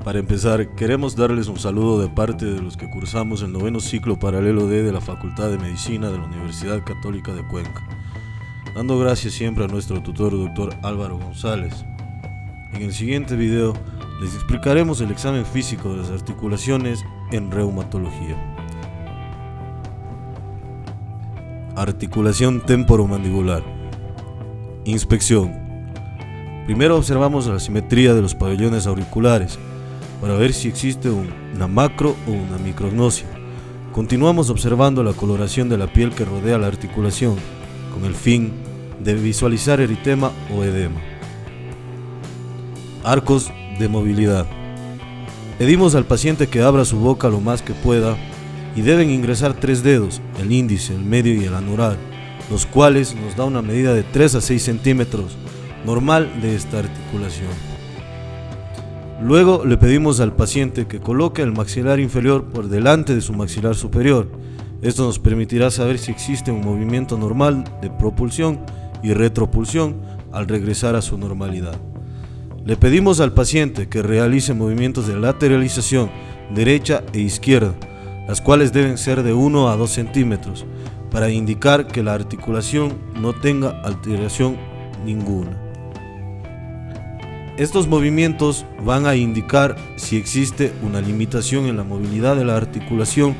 Para empezar, queremos darles un saludo de parte de los que cursamos el 9º ciclo paralelo D de la Facultad de Medicina de la Universidad Católica de Cuenca, dando gracias siempre a nuestro tutor, Dr. Álvaro González. En el siguiente video les explicaremos el examen físico de las articulaciones en reumatología. Articulación temporomandibular. Inspección. Primero observamos la simetría de los pabellones auriculares para ver si existe una macro o una micrognosia. Continuamos observando la coloración de la piel que rodea la articulación, con el fin de visualizar eritema o edema. Arcos de movilidad. Pedimos al paciente que abra su boca lo más que pueda y deben ingresar 3 dedos, el índice, el medio y el anular, los cuales nos da una medida de 3 a 6 centímetros normal de esta articulación. Luego le pedimos al paciente que coloque el maxilar inferior por delante de su maxilar superior. Esto nos permitirá saber si existe un movimiento normal de propulsión y retropulsión al regresar a su normalidad. Le pedimos al paciente que realice movimientos de lateralización derecha e izquierda, las cuales deben ser de 1 a 2 centímetros, para indicar que la articulación no tenga alteración ninguna. Estos movimientos van a indicar si existe una limitación en la movilidad de la articulación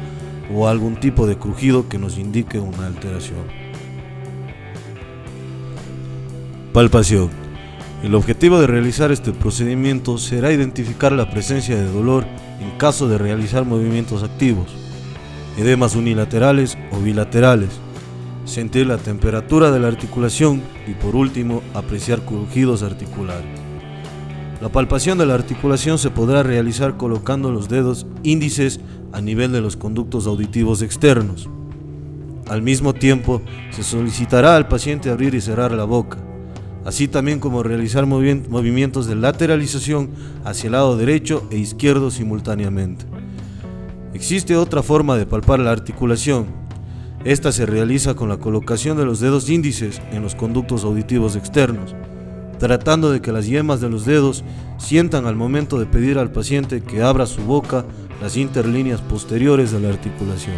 o algún tipo de crujido que nos indique una alteración. Palpación. El objetivo de realizar este procedimiento será identificar la presencia de dolor en caso de realizar movimientos activos, edemas unilaterales o bilaterales, sentir la temperatura de la articulación y por último apreciar crujidos articulares. La palpación de la articulación se podrá realizar colocando los dedos índices a nivel de los conductos auditivos externos. Al mismo tiempo, se solicitará al paciente abrir y cerrar la boca, así también como realizar movimientos de lateralización hacia el lado derecho e izquierdo simultáneamente. Existe otra forma de palpar la articulación. Esta se realiza con la colocación de los dedos índices en los conductos auditivos externos, tratando de que las yemas de los dedos sientan al momento de pedir al paciente que abra su boca las interlíneas posteriores de la articulación.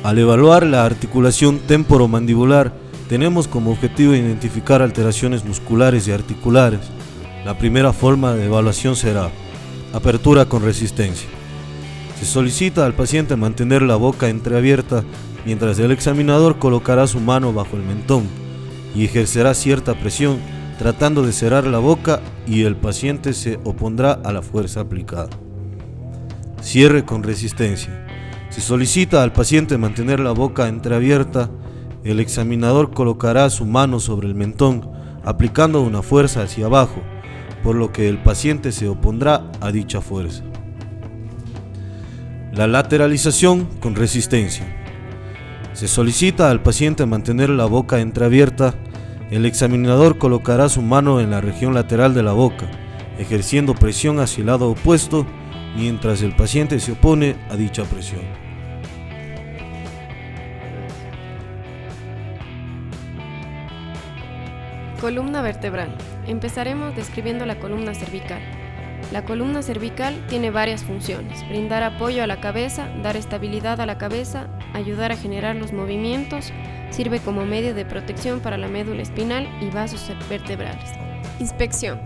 Al evaluar la articulación temporomandibular, tenemos como objetivo identificar alteraciones musculares y articulares. La primera forma de evaluación será apertura con resistencia. Se solicita al paciente mantener la boca entreabierta mientras el examinador colocará su mano bajo el mentón y ejercerá cierta presión tratando de cerrar la boca y el paciente se opondrá a la fuerza aplicada. Cierre con resistencia. Se solicita al paciente mantener la boca entreabierta, el examinador colocará su mano sobre el mentón aplicando una fuerza hacia abajo, por lo que el paciente se opondrá a dicha fuerza. La lateralización con resistencia. Se solicita al paciente mantener la boca entreabierta, el examinador colocará su mano en la región lateral de la boca, ejerciendo presión hacia el lado opuesto, mientras el paciente se opone a dicha presión. Columna vertebral. Empezaremos describiendo la columna cervical. La columna cervical tiene varias funciones: brindar apoyo a la cabeza, dar estabilidad a la cabeza, ayudar a generar los movimientos, sirve como medio de protección para la médula espinal y vasos vertebrales. Inspección.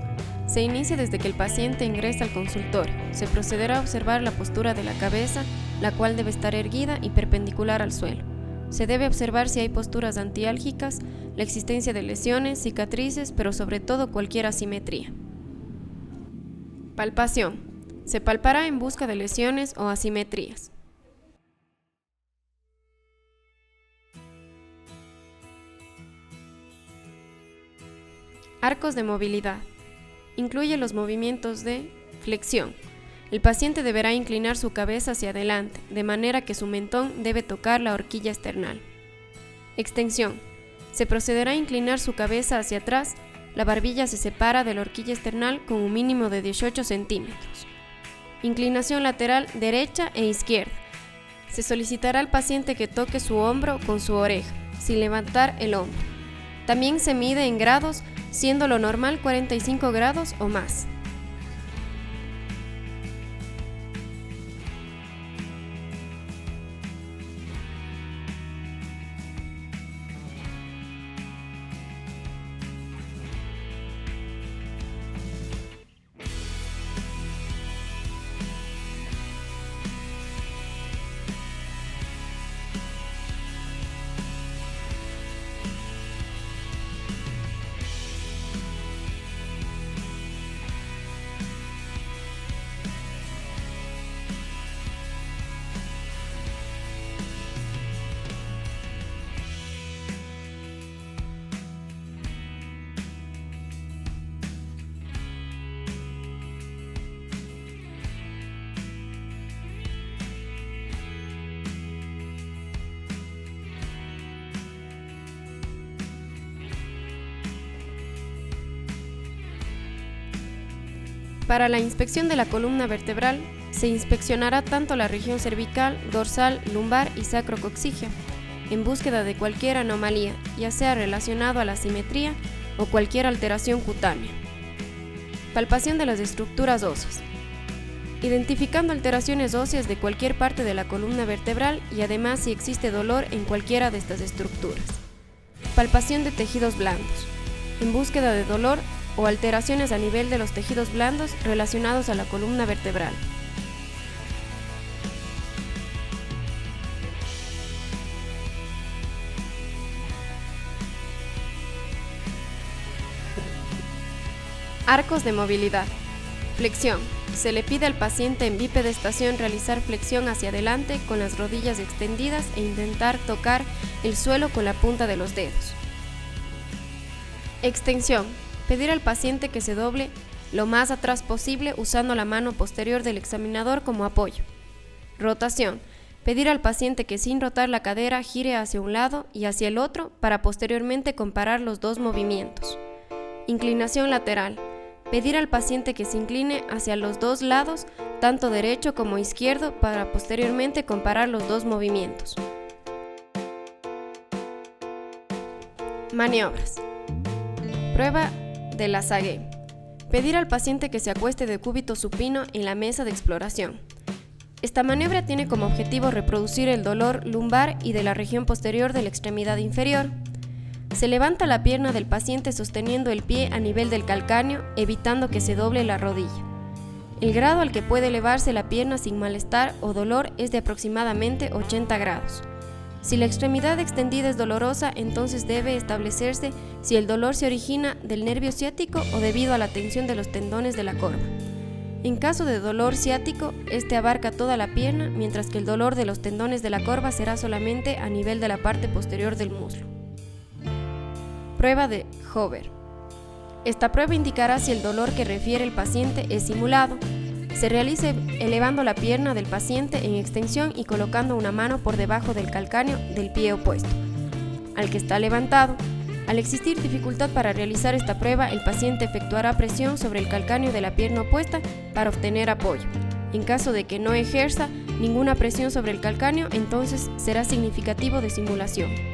Se inicia desde que el paciente ingresa al consultorio. Se procederá a observar la postura de la cabeza, la cual debe estar erguida y perpendicular al suelo. Se debe observar si hay posturas antiálgicas, la existencia de lesiones, cicatrices, pero sobre todo cualquier asimetría. Palpación. Se palpará en busca de lesiones o asimetrías. Arcos de movilidad. Incluye los movimientos de flexión. El paciente deberá inclinar su cabeza hacia adelante, de manera que su mentón debe tocar la horquilla esternal. Extensión. Se procederá a inclinar su cabeza hacia atrás. La barbilla se separa de la horquilla esternal con un mínimo de 18 centímetros. Inclinación lateral derecha e izquierda. Se solicitará al paciente que toque su hombro con su oreja, sin levantar el hombro. También se mide en grados, siendo lo normal 45 grados o más. Para la inspección de la columna vertebral, se inspeccionará tanto la región cervical, dorsal, lumbar y sacrocoxígea, en búsqueda de cualquier anomalía, ya sea relacionado a la simetría o cualquier alteración cutánea. Palpación de las estructuras óseas. Identificando alteraciones óseas de cualquier parte de la columna vertebral y además si existe dolor en cualquiera de estas estructuras. Palpación de tejidos blandos. En búsqueda de dolor o alteraciones a nivel de los tejidos blandos relacionados a la columna vertebral. Arcos de movilidad. Flexión. Se le pide al paciente en bipedestación realizar flexión hacia adelante con las rodillas extendidas e intentar tocar el suelo con la punta de los dedos. Extensión. Pedir al paciente que se doble lo más atrás posible usando la mano posterior del examinador como apoyo. Rotación. Pedir al paciente que sin rotar la cadera gire hacia un lado y hacia el otro para posteriormente comparar los dos movimientos. Inclinación lateral. Pedir al paciente que se incline hacia los dos lados, tanto derecho como izquierdo, para posteriormente comparar los dos movimientos. Maniobras. Prueba de la Sagué. Pedir al paciente que se acueste de cúbito supino en la mesa de exploración. Esta maniobra tiene como objetivo reproducir el dolor lumbar y de la región posterior de la extremidad inferior. Se levanta la pierna del paciente sosteniendo el pie a nivel del calcáneo, evitando que se doble la rodilla. El grado al que puede elevarse la pierna sin malestar o dolor es de aproximadamente 80 grados. Si la extremidad extendida es dolorosa, entonces debe establecerse si el dolor se origina del nervio ciático o debido a la tensión de los tendones de la corva. En caso de dolor ciático, este abarca toda la pierna, mientras que el dolor de los tendones de la corva será solamente a nivel de la parte posterior del muslo. Prueba de Hover. Esta prueba indicará si el dolor que refiere el paciente es simulado. Se realiza elevando la pierna del paciente en extensión y colocando una mano por debajo del calcáneo del pie opuesto al que está levantado. Al existir dificultad para realizar esta prueba, el paciente efectuará presión sobre el calcáneo de la pierna opuesta para obtener apoyo. En caso de que no ejerza ninguna presión sobre el calcáneo, entonces será significativo de simulación.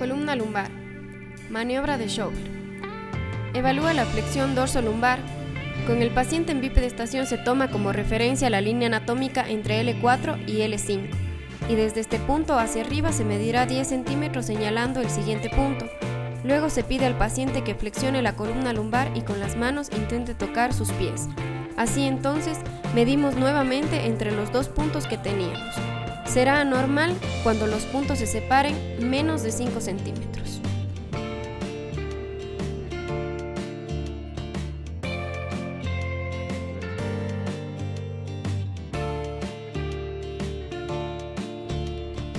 Columna lumbar. Maniobra de Schober. Evalúa la flexión dorso-lumbar. Con el paciente en bipedestación se toma como referencia la línea anatómica entre L4 y L5, y desde este punto hacia arriba se medirá 10 centímetros señalando el siguiente punto. Luego se pide al paciente que flexione la columna lumbar y con las manos intente tocar sus pies. Así entonces, medimos nuevamente entre los dos puntos que teníamos. Será anormal cuando los puntos se separen menos de 5 centímetros.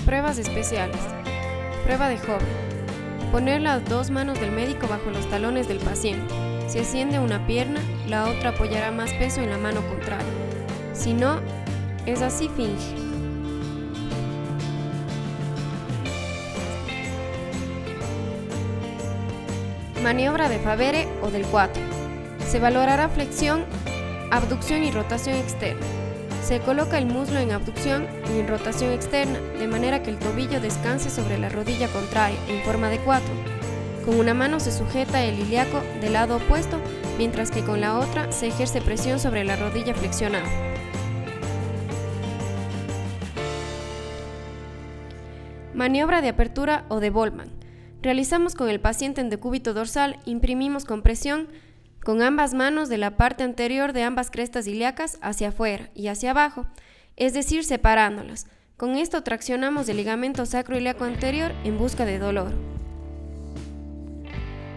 Pruebas especiales. Prueba de Hover. Poner las dos manos del médico bajo los talones del paciente. Si asciende una pierna, la otra apoyará más peso en la mano contraria. Si no, es así, finge. Maniobra de Favere o del 4. Se valorará flexión, abducción y rotación externa. Se coloca el muslo en abducción y en rotación externa, de manera que el tobillo descanse sobre la rodilla contraria en forma de 4. Con una mano se sujeta el ilíaco del lado opuesto, mientras que con la otra se ejerce presión sobre la rodilla flexionada. Maniobra de apertura o de Voltmann. Realizamos con el paciente en decúbito dorsal, imprimimos compresión con ambas manos de la parte anterior de ambas crestas ilíacas hacia afuera y hacia abajo, es decir, separándolas. Con esto traccionamos el ligamento sacroilíaco anterior en busca de dolor.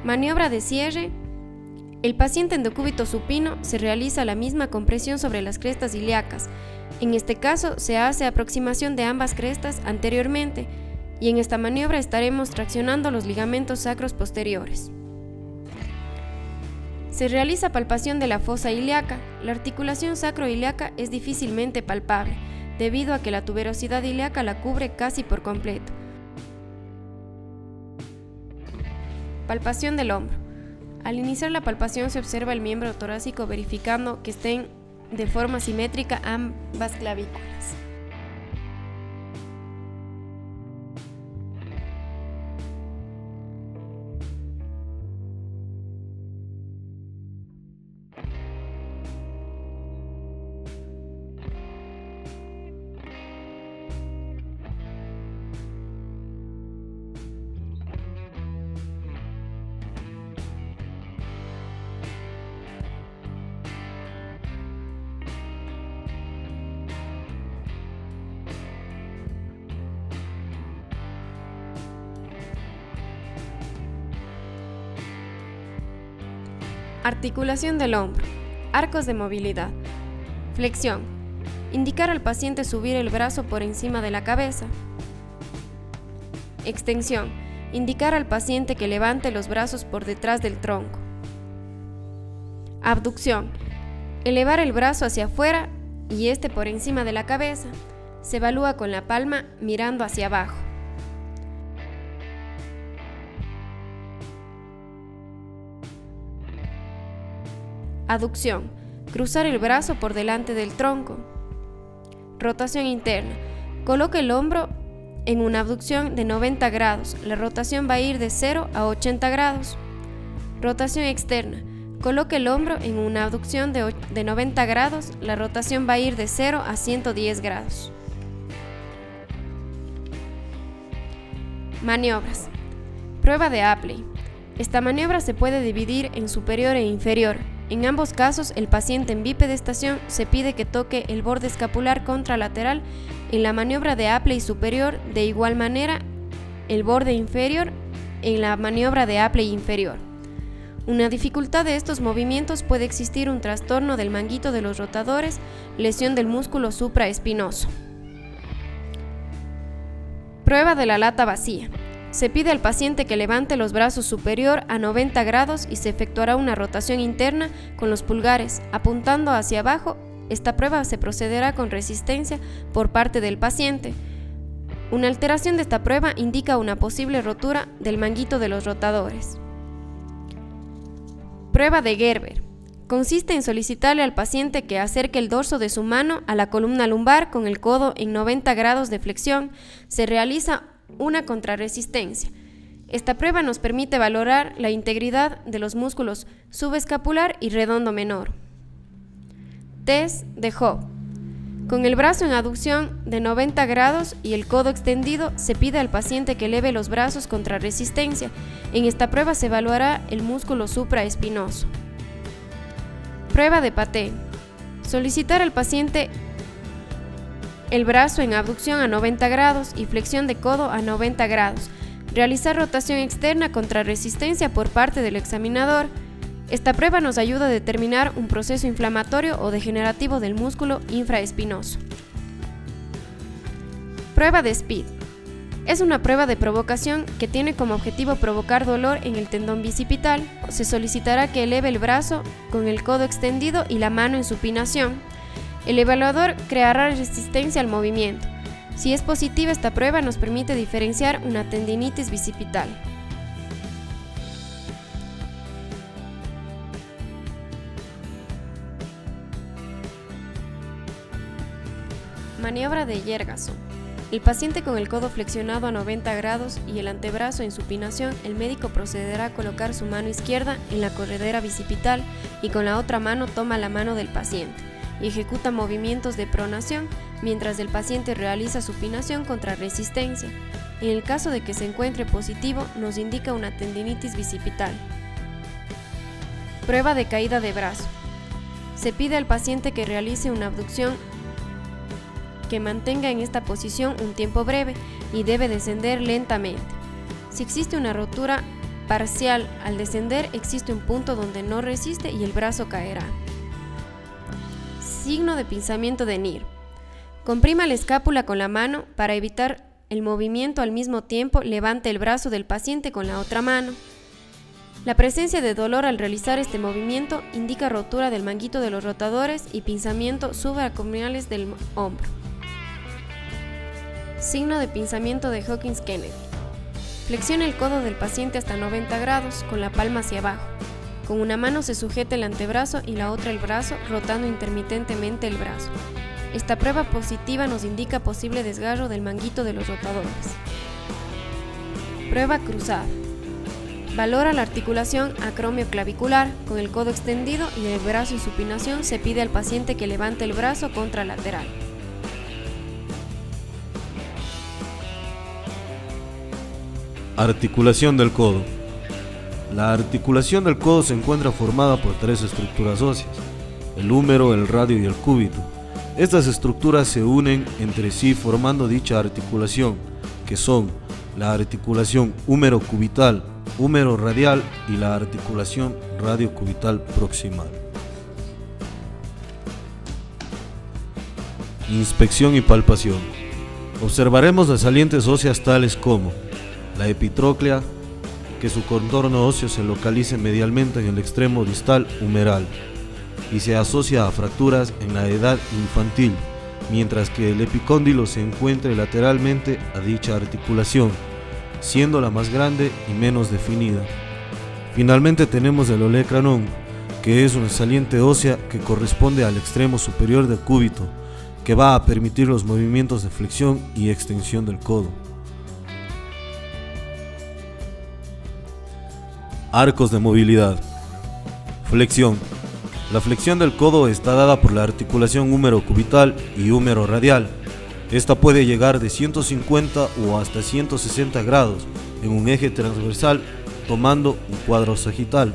Maniobra de cierre. El paciente en decúbito supino se realiza la misma compresión sobre las crestas ilíacas. En este caso se hace aproximación de ambas crestas anteriormente y en esta maniobra estaremos traccionando los ligamentos sacros posteriores. Se realiza palpación de la fosa ilíaca. La articulación sacroilíaca es difícilmente palpable, debido a que la tuberosidad ilíaca la cubre casi por completo. Palpación del hombro. Al iniciar la palpación se observa el miembro torácico verificando que estén de forma simétrica ambas clavículas. Articulación del hombro. Arcos de movilidad. Flexión. Indicar al paciente subir el brazo por encima de la cabeza. Extensión. Indicar al paciente que levante los brazos por detrás del tronco. Abducción. Elevar el brazo hacia afuera y este por encima de la cabeza. Se evalúa con la palma mirando hacia abajo. Aducción. Cruzar el brazo por delante del tronco. Rotación interna. Coloca el hombro en una abducción de 90 grados. La rotación va a ir de 0 a 80 grados. Rotación externa. Coloca el hombro en una abducción de 90 grados. La rotación va a ir de 0 a 110 grados. Maniobras. Prueba de Apley. Esta maniobra se puede dividir en superior e inferior. En ambos casos, el paciente en bipedestación se pide que toque el borde escapular contralateral en la maniobra de Apley superior, de igual manera el borde inferior en la maniobra de Apley inferior. Una dificultad de estos movimientos puede existir un trastorno del manguito de los rotadores, lesión del músculo supraespinoso. Prueba de la lata vacía. Se pide al paciente que levante los brazos superior a 90 grados y se efectuará una rotación interna con los pulgares, apuntando hacia abajo. Esta prueba se procederá con resistencia por parte del paciente. Una alteración de esta prueba indica una posible rotura del manguito de los rotadores. Prueba de Gerber. Consiste en solicitarle al paciente que acerque el dorso de su mano a la columna lumbar con el codo en 90 grados de flexión. Se realiza una contrarresistencia. Esta prueba nos permite valorar la integridad de los músculos subescapular y redondo menor. Test de Hobb. Con el brazo en aducción de 90 grados y el codo extendido, se pide al paciente que eleve los brazos contra resistencia. En esta prueba se evaluará el músculo supraespinoso. Prueba de Paté. Solicitar al paciente el brazo en abducción a 90 grados y flexión de codo a 90 grados. Realizar rotación externa contra resistencia por parte del examinador. Esta prueba nos ayuda a determinar un proceso inflamatorio o degenerativo del músculo infraespinoso. Prueba de Speed. Es una prueba de provocación que tiene como objetivo provocar dolor en el tendón bicipital. Se solicitará que eleve el brazo con el codo extendido y la mano en supinación. El evaluador creará resistencia al movimiento. Si es positiva, esta prueba nos permite diferenciar una tendinitis bicipital. Maniobra de Yergason. El paciente con el codo flexionado a 90 grados y el antebrazo en supinación, el médico procederá a colocar su mano izquierda en la corredera bicipital y con la otra mano toma la mano del paciente y ejecuta movimientos de pronación mientras el paciente realiza supinación contra resistencia. En el caso de que se encuentre positivo, nos indica una tendinitis bicipital. Prueba de caída de brazo. Se pide al paciente que realice una abducción que mantenga en esta posición un tiempo breve y debe descender lentamente. Si existe una rotura parcial al descender, existe un punto donde no resiste y el brazo caerá. Signo de pinzamiento de Neer. Comprima la escápula con la mano para evitar el movimiento. Al mismo tiempo, levante el brazo del paciente con la otra mano. La presencia de dolor al realizar este movimiento indica rotura del manguito de los rotadores y pinzamiento subacromiales del hombro. Signo de pinzamiento de Hawkins-Kennedy. Flexione el codo del paciente hasta 90 grados con la palma hacia abajo. Con una mano se sujeta el antebrazo y la otra el brazo, rotando intermitentemente el brazo. Esta prueba positiva nos indica posible desgarro del manguito de los rotadores. Prueba cruzada. Valora la articulación acromioclavicular. Con el codo extendido y el brazo en supinación se pide al paciente que levante el brazo contralateral. Articulación del codo. La articulación del codo se encuentra formada por tres estructuras óseas: el húmero, el radio y el cúbito. Estas estructuras se unen entre sí formando dicha articulación, que son la articulación húmero-cubital, húmero-radial y la articulación radio-cubital proximal. Inspección y palpación. Observaremos las salientes óseas tales como la epitróclea, que su contorno óseo se localice medialmente en el extremo distal humeral y se asocia a fracturas en la edad infantil, mientras que el epicóndilo se encuentre lateralmente a dicha articulación, siendo la más grande y menos definida. Finalmente tenemos el olecranon, que es una saliente ósea que corresponde al extremo superior del cúbito, que va a permitir los movimientos de flexión y extensión del codo. Arcos de movilidad. Flexión. La flexión del codo está dada por la articulación húmero-cubital y húmero-radial. Esta puede llegar de 150 o hasta 160 grados en un eje transversal, tomando un cuadro sagital.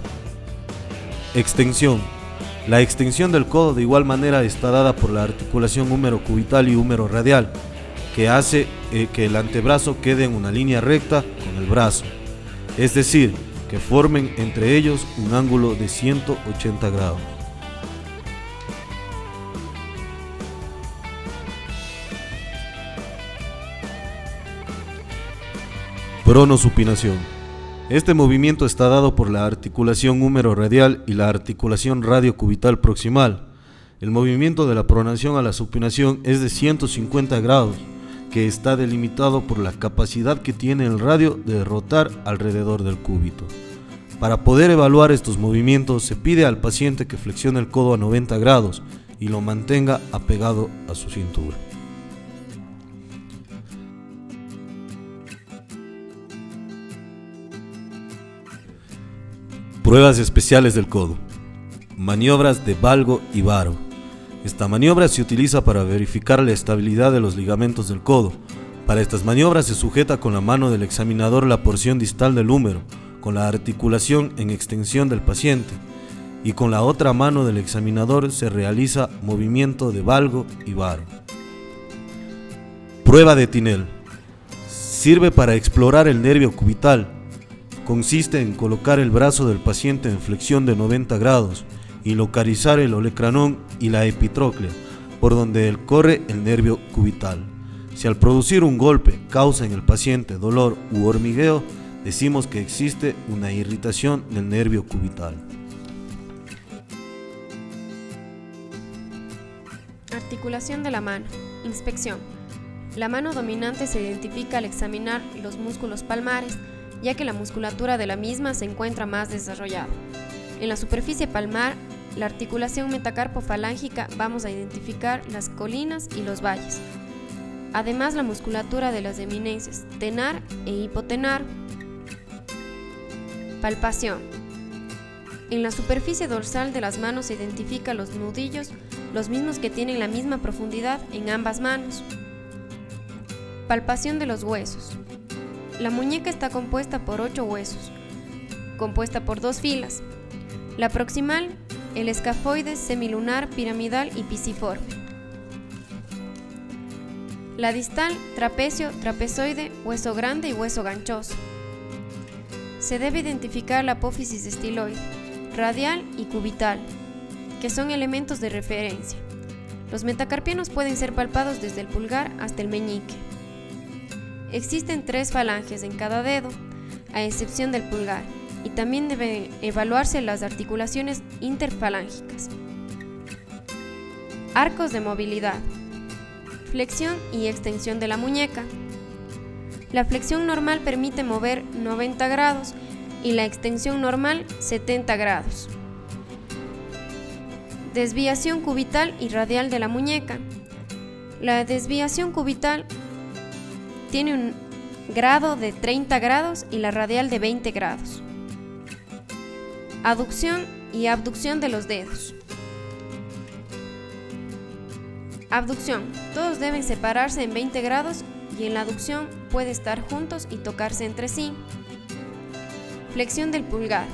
Extensión. La extensión del codo de igual manera está dada por la articulación húmero-cubital y húmero-radial, que hace que el antebrazo quede en una línea recta con el brazo, es decir, que formen entre ellos un ángulo de 180 grados. Pronosupinación. Este movimiento está dado por la articulación húmero-radial y la articulación radio-cubital proximal. El movimiento de la pronación a la supinación es de 150 grados, que está delimitado por la capacidad que tiene el radio de rotar alrededor del cúbito. Para poder evaluar estos movimientos, se pide al paciente que flexione el codo a 90 grados y lo mantenga apegado a su cintura. Pruebas especiales del codo. Maniobras de valgo y varo. Esta maniobra se utiliza para verificar la estabilidad de los ligamentos del codo. Para estas maniobras se sujeta con la mano del examinador la porción distal del húmero, con la articulación en extensión del paciente, y con la otra mano del examinador se realiza movimiento de valgo y varo. Prueba de Tinel. Sirve para explorar el nervio cubital. Consiste en colocar el brazo del paciente en flexión de 90 grados y localizar el olecranon y la epitróclea, por donde corre el nervio cubital. Si al producir un golpe causa en el paciente dolor u hormigueo, decimos que existe una irritación del nervio cubital. Articulación de la mano. Inspección. La mano dominante se identifica al examinar los músculos palmares, ya que la musculatura de la misma se encuentra más desarrollada. En la superficie palmar, la articulación metacarpofalángica vamos a identificar las colinas y los valles. Además, la musculatura de las eminencias tenar e hipotenar. Palpación. En la superficie dorsal de las manos se identifican los nudillos, los mismos que tienen la misma profundidad en ambas manos. Palpación de los huesos. La muñeca está compuesta por 8 huesos, compuesta por 2 filas. La proximal, el escafoide, semilunar, piramidal y pisiforme. La distal, trapecio, trapezoide, hueso grande y hueso ganchoso. Se debe identificar la apófisis estiloide, radial y cubital, que son elementos de referencia. Los metacarpianos pueden ser palpados desde el pulgar hasta el meñique. Existen 3 falanges en cada dedo, a excepción del pulgar, y también deben evaluarse las articulaciones interfalángicas. Arcos de movilidad. Flexión y extensión de la muñeca. La flexión normal permite mover 90 grados y la extensión normal 70 grados. Desviación cubital y radial de la muñeca. La desviación cubital tiene un grado de 30 grados y la radial de 20 grados. Aducción y abducción de los dedos. Abducción. Todos deben separarse en 20 grados y en la aducción puede estar juntos y tocarse entre sí. Flexión del pulgar.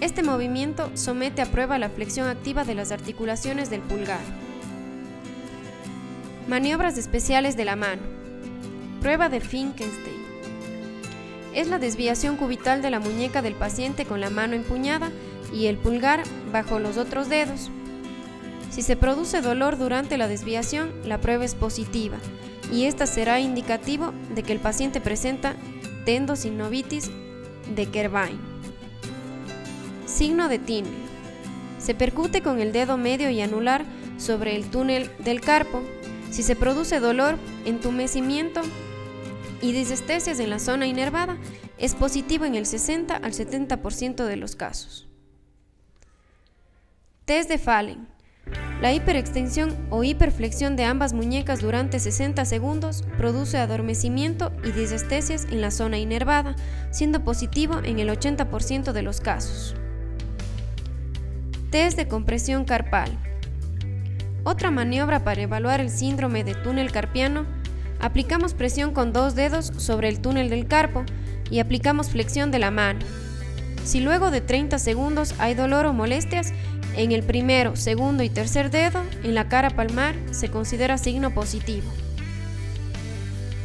Este movimiento somete a prueba la flexión activa de las articulaciones del pulgar. Maniobras especiales de la mano. Prueba de Finkelstein. Es la desviación cubital de la muñeca del paciente con la mano empuñada y el pulgar bajo los otros dedos. Si se produce dolor durante la desviación, la prueba es positiva y esta será indicativo de que el paciente presenta tendosinovitis de Kerbein. Signo de Tinel. Se percute con el dedo medio y anular sobre el túnel del carpo. Si se produce dolor, entumecimiento y disestesias en la zona inervada, es positivo en el 60 al 70% de los casos. Test de Fallen. La hiperextensión o hiperflexión de ambas muñecas durante 60 segundos produce adormecimiento y disestesias en la zona inervada, siendo positivo en el 80% de los casos. Test de compresión carpal. Otra maniobra para evaluar el síndrome de túnel carpiano. Aplicamos presión con 2 dedos sobre el túnel del carpo y aplicamos flexión de la mano. Si luego de 30 segundos hay dolor o molestias en el primero, segundo y tercer dedo, en la cara palmar, se considera signo positivo.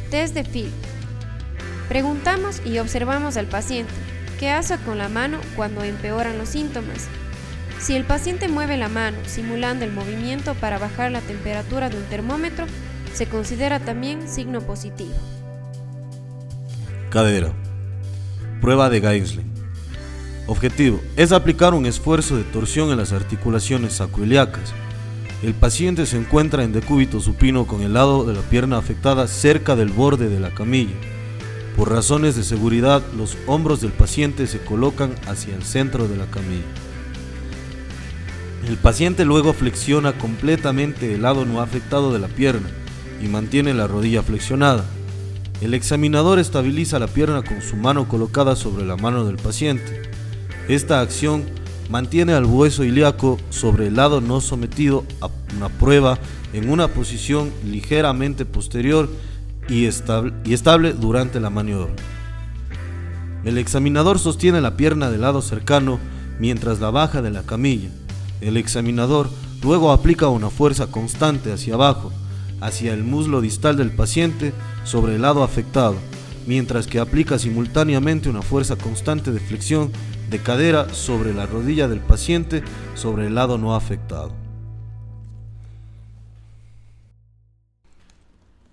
Test de Field. Preguntamos y observamos al paciente qué hace con la mano cuando empeoran los síntomas. Si el paciente mueve la mano simulando el movimiento para bajar la temperatura de un termómetro, se considera también signo positivo. Cadera. Prueba de Gainsling. Objetivo: es aplicar un esfuerzo de torsión en las articulaciones sacroiliacas. El paciente se encuentra en decúbito supino con el lado de la pierna afectada cerca del borde de la camilla. Por razones de seguridad, los hombros del paciente se colocan hacia el centro de la camilla. El paciente luego flexiona completamente el lado no afectado de la pierna y mantiene la rodilla flexionada. El examinador estabiliza la pierna con su mano colocada sobre la mano del paciente. Esta acción mantiene al hueso ilíaco sobre el lado no sometido a una prueba en una posición ligeramente posterior y estable durante la maniobra. El examinador sostiene la pierna del lado cercano mientras la baja de la camilla. El examinador luego aplica una fuerza constante hacia abajo, hacia el muslo distal del paciente sobre el lado afectado, mientras que aplica simultáneamente una fuerza constante de flexión de cadera sobre la rodilla del paciente sobre el lado no afectado.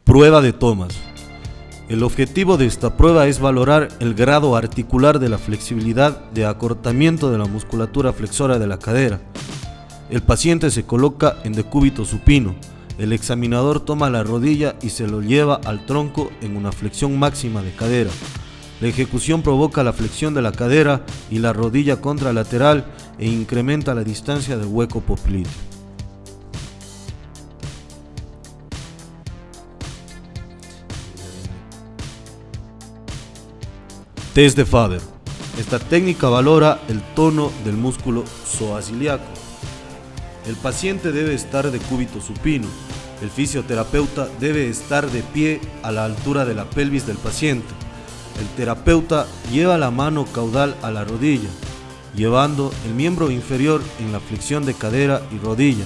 Prueba de tomas. El objetivo de esta prueba es valorar el grado articular de la flexibilidad de acortamiento de la musculatura flexora de la cadera. El paciente se coloca en decúbito supino. El examinador toma la rodilla y se lo lleva al tronco en una flexión máxima de cadera. La ejecución provoca la flexión de la cadera y la rodilla contralateral e incrementa la distancia del hueco popliteo. Test de Faber. Esta técnica valora el tono del músculo psoasiliaco. El paciente debe estar de decúbito supino. El fisioterapeuta debe estar de pie a la altura de la pelvis del paciente. El terapeuta lleva la mano caudal a la rodilla, llevando el miembro inferior en la flexión de cadera y rodilla,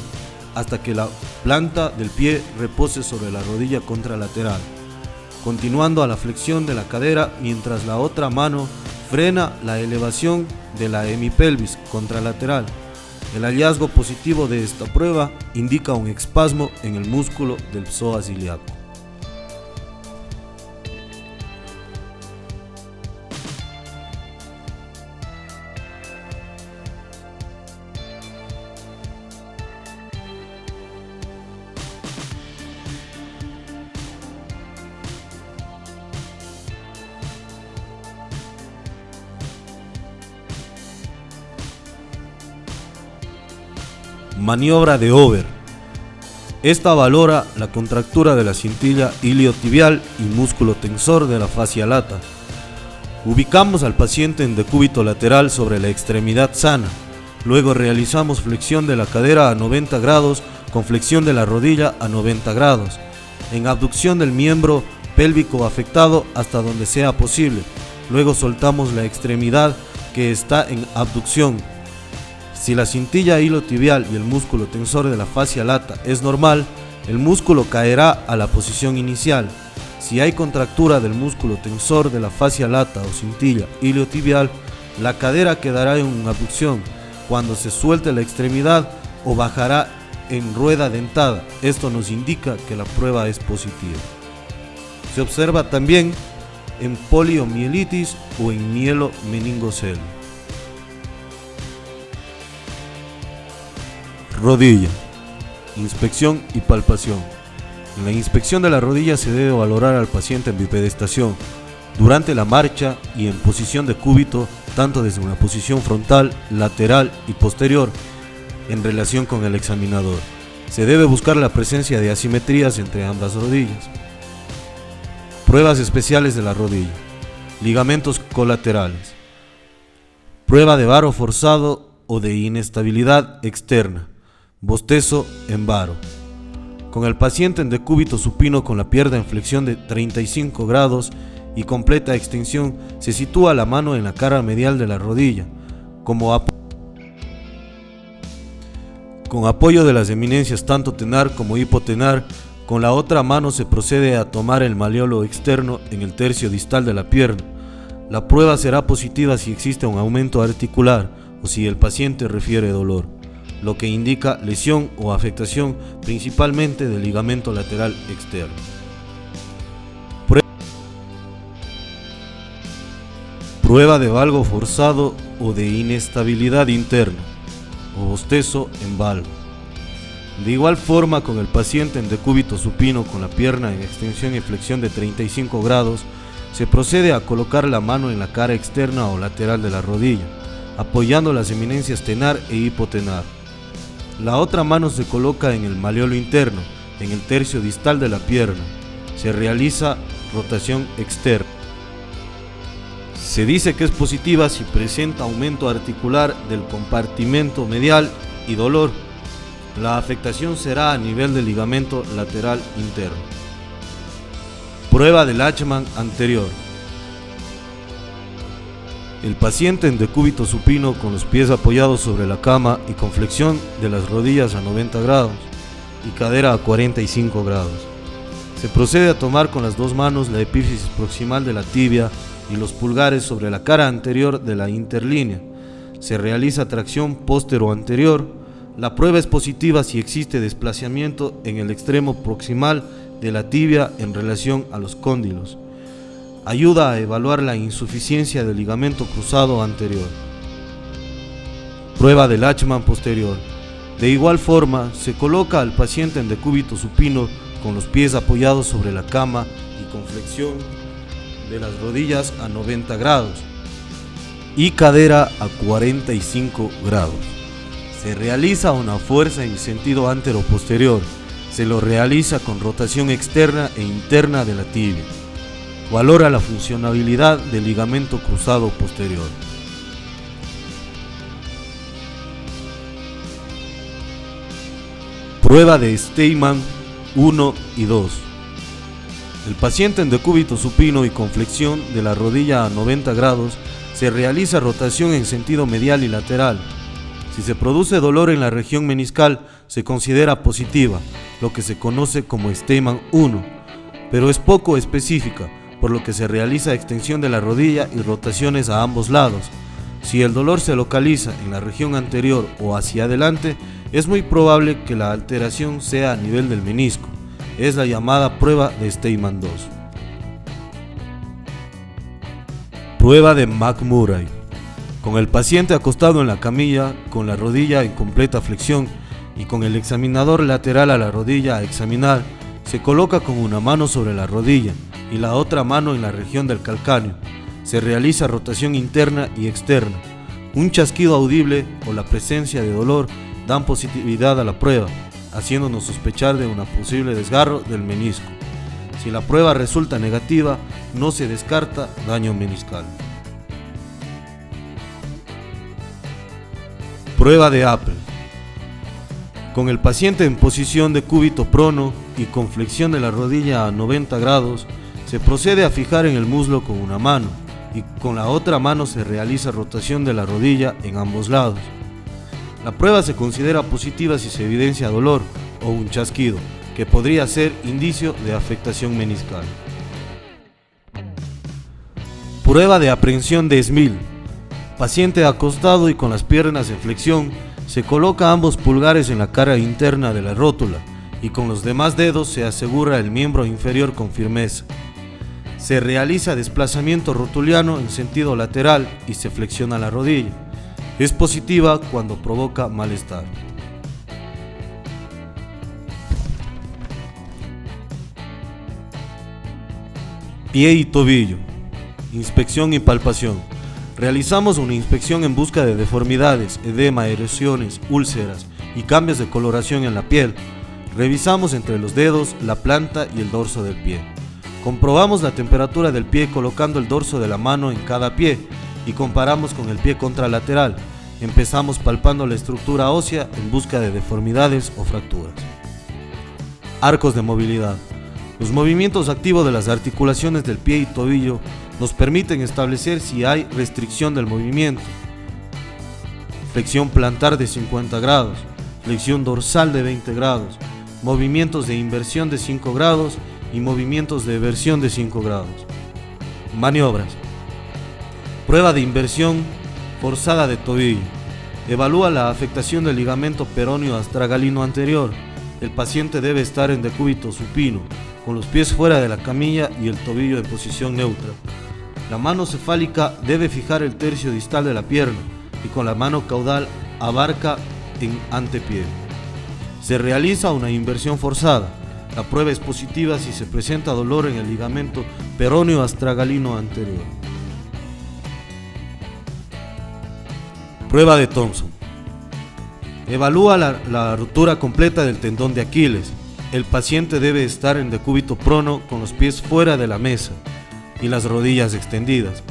hasta que la planta del pie repose sobre la rodilla contralateral, continuando a la flexión de la cadera mientras la otra mano frena la elevación de la hemipelvis contralateral. El hallazgo positivo de esta prueba indica un espasmo en el músculo del psoasiliaco. Maniobra de Over. Esta valora la contractura de la cintilla iliotibial y músculo tensor de la fascia lata. Ubicamos al paciente en decúbito lateral sobre la extremidad sana. Luego realizamos flexión de la cadera a 90 grados con flexión de la rodilla a 90 grados. En abducción del miembro pélvico afectado hasta donde sea posible. Luego soltamos la extremidad que está en abducción. Si la cintilla iliotibial y el músculo tensor de la fascia lata es normal, el músculo caerá a la posición inicial. Si hay contractura del músculo tensor de la fascia lata o cintilla iliotibial, la cadera quedará en abducción. Cuando se suelte la extremidad o bajará en rueda dentada. Esto nos indica que la prueba es positiva. Se observa también en poliomielitis o en mielomeningocele. Rodilla. Inspección y palpación. En la inspección de la rodilla se debe valorar al paciente en bipedestación, durante la marcha y en posición de cúbito, tanto desde una posición frontal, lateral y posterior, en relación con el examinador. Se debe buscar la presencia de asimetrías entre ambas rodillas. Pruebas especiales de la rodilla. Ligamentos colaterales. Prueba de varo forzado o de inestabilidad externa. Bostezo en varo. Con el paciente en decúbito supino con la pierna en flexión de 35 grados y completa extensión, se sitúa la mano en la cara medial de la rodilla, con apoyo de las eminencias tanto tenar como hipotenar. Con la otra mano se procede a tomar el malleolo externo en el tercio distal de la pierna. La prueba será positiva si existe un aumento articular o si el paciente refiere dolor, lo que indica lesión o afectación principalmente del ligamento lateral externo. Prueba de valgo forzado o de inestabilidad interna, o bostezo en valgo. De igual forma, con el paciente en decúbito supino con la pierna en extensión y flexión de 35 grados, se procede a colocar la mano en la cara externa o lateral de la rodilla, apoyando las eminencias tenar e hipotenar. La otra mano se coloca en el malleolo interno, en el tercio distal de la pierna. Se realiza rotación externa. Se dice que es positiva si presenta aumento articular del compartimento medial y dolor. La afectación será a nivel del ligamento lateral interno. Prueba del Lachman anterior. El paciente en decúbito supino con los pies apoyados sobre la cama y con flexión de las rodillas a 90 grados y cadera a 45 grados. Se procede a tomar con las dos manos la epífisis proximal de la tibia y los pulgares sobre la cara anterior de la interlínea. Se realiza tracción póstero-anterior. La prueba es positiva si existe desplazamiento en el extremo proximal de la tibia en relación a los cóndilos. Ayuda a evaluar la insuficiencia del ligamento cruzado anterior. Prueba del Lachman posterior. De igual forma, se coloca al paciente en decúbito supino con los pies apoyados sobre la cama y con flexión de las rodillas a 90 grados y cadera a 45 grados. Se realiza una fuerza en sentido antero-posterior. Se lo realiza con rotación externa e interna de la tibia. Valora la funcionabilidad del ligamento cruzado posterior. Prueba de Steinman 1 y 2. El paciente en decúbito supino y con flexión de la rodilla a 90 grados se realiza rotación en sentido medial y lateral. Si se produce dolor en la región meniscal, se considera positiva, lo que se conoce como Steinman 1, pero es poco específica, por lo que se realiza extensión de la rodilla y rotaciones a ambos lados. Si el dolor se localiza en la región anterior o hacia adelante, es muy probable que la alteración sea a nivel del menisco. Es la llamada prueba de Steinman 2. Prueba de McMurray. Con el paciente acostado en la camilla, con la rodilla en completa flexión y con el examinador lateral a la rodilla a examinar, se coloca con una mano sobre la rodilla y la otra mano en la región del calcáneo. Se realiza rotación interna y externa. Un chasquido audible o la presencia de dolor dan positividad a la prueba, haciéndonos sospechar de un posible desgarro del menisco. Si la prueba resulta negativa, no se descarta daño meniscal. Prueba de Apple. Con el paciente en posición de cúbito prono y con flexión de la rodilla a 90 grados, se procede a fijar en el muslo con una mano y con la otra mano se realiza rotación de la rodilla en ambos lados. La prueba se considera positiva si se evidencia dolor o un chasquido, que podría ser indicio de afectación meniscal. Prueba de aprehensión de Smil. Paciente acostado y con las piernas en flexión, se coloca ambos pulgares en la cara interna de la rótula y con los demás dedos se asegura el miembro inferior con firmeza. Se realiza desplazamiento rotuliano en sentido lateral y se flexiona la rodilla. Es positiva cuando provoca malestar. Pie y tobillo. Inspección y palpación. Realizamos una inspección en busca de deformidades, edema, erosiones, úlceras y cambios de coloración en la piel. Revisamos entre los dedos, la planta y el dorso del pie. Comprobamos la temperatura del pie colocando el dorso de la mano en cada pie y comparamos con el pie contralateral. Empezamos palpando la estructura ósea en busca de deformidades o fracturas. Arcos de movilidad. Los movimientos activos de las articulaciones del pie y tobillo nos permiten establecer si hay restricción del movimiento. Flexión plantar de 50 grados, flexión dorsal de 20 grados, movimientos de inversión de 5 grados y movimientos de eversión de 5 grados. Maniobras. Prueba de inversión forzada de tobillo. Evalúa la afectación del ligamento peroneo astragalino anterior. El paciente debe estar en decúbito supino, con los pies fuera de la camilla y el tobillo en posición neutra. La mano cefálica debe fijar el tercio distal de la pierna y con la mano caudal abarca en antepié. Se realiza una inversión forzada. La prueba es positiva si se presenta dolor en el ligamento peroneo astragalino anterior. Prueba de Thompson. Evalúa la ruptura completa del tendón de Aquiles. El paciente debe estar en decúbito prono con los pies fuera de la mesa y las rodillas extendidas.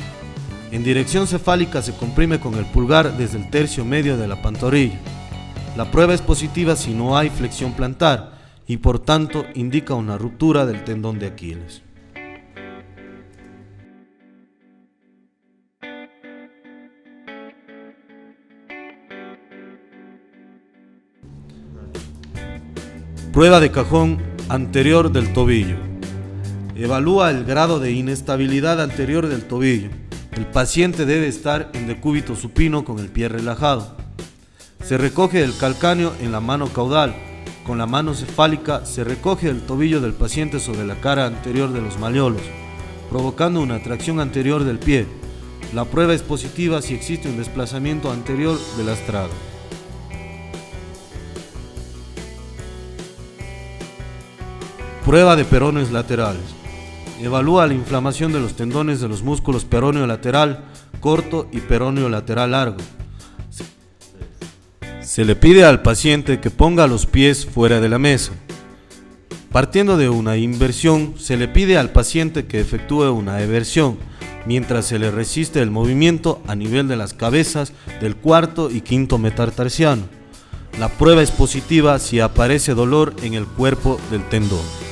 En dirección cefálica se comprime con el pulgar desde el tercio medio de la pantorrilla. La prueba es positiva si no hay flexión plantar y por tanto indica una ruptura del tendón de Aquiles. Prueba de cajón anterior del tobillo. Evalúa el grado de inestabilidad anterior del tobillo. El paciente debe estar en decúbito supino con el pie relajado. Se recoge el calcáneo en la mano caudal Con la mano cefálica se recoge el tobillo del paciente sobre la cara anterior de los malleolos, provocando una tracción anterior del pie. La prueba es positiva si existe un desplazamiento anterior del astrado. Prueba de peroneos laterales. Evalúa la inflamación de los tendones de los músculos peroneo lateral corto y peroneo lateral largo. Se le pide al paciente que ponga los pies fuera de la mesa. Partiendo de una inversión, se le pide al paciente que efectúe una eversión, mientras se le resiste el movimiento a nivel de las cabezas del cuarto y quinto metatarsiano. La prueba es positiva si aparece dolor en el cuerpo del tendón.